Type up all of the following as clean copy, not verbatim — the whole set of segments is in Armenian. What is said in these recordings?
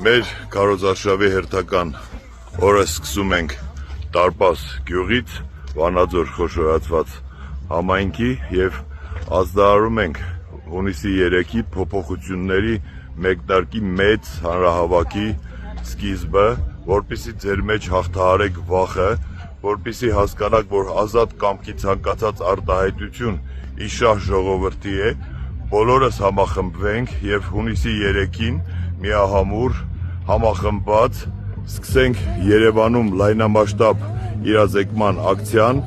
Մեր քարոզարշավի հերթական օրը սկսում ենք Տարպաս գյուղից, Վանաձոր խոշորացված համայնքի եւ ազդարարում ենք հունիսի 3-ի փոփոխությունների մեկնարկի մեծ հանրահավաքի սկիզբը, որպեսզի ձեր մեջ հաղթահարեք վախը, որպեսզի հասկանաք, որ ազատ կամքի ցանկացած արտահայտություն իշահ ժողովրդի է, բոլորս համախմբվենք եւ հունիսի 3-ին միահամուռ համախմբված սկսենք Երևանում լայնամասշտաբ իրազեկման ակցիան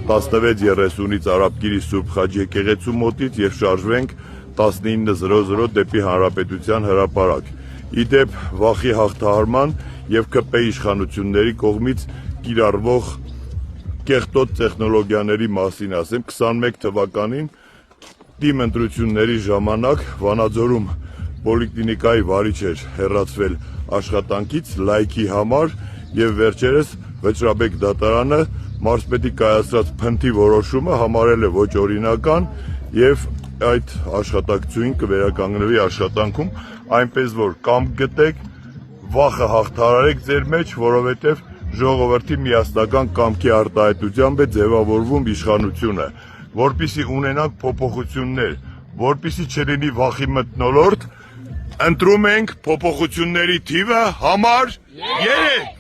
16:30-ից Արաբկիրի Սուրբ Խաչ եկեղեցու մոտից եւ շարժվենք 19:00 դեպի Հանրապետության հրապարակ։ Իդեպ վախի հաղթահարման եւ ԿՊ իշխանությունների կողմից կիրառվող կեղտոտ տեխնոլոգիաների մասին ասեմ, 21 թվականին թիմ ընտրությունների ժամանակ Վանաձորում պոլիկլինիկայի վարիչ էր հեռացվել աշխատանքից լայքի համար եւ վերջերս Վճռաբեկ դատարանը մարզպետի կայացրած փնթի որոշումը համարել է ոչ օրինական եւ այդ աշխատակցուին կվերականգնվի աշխատանքում, այնպես որ կամ գտեք վախը հաղթահարեք ձեր մեջ, որովհետեւ ժողովրդի միասնական կամքի արտահայտությամբ է ձևավորվում իշխանությունը, որպեսզի ունենանք փոփոխություններ, որպեսզի չլինի վախի մթնոլորտ, ընտրում ենք փոփոխությունների թիվը համար 3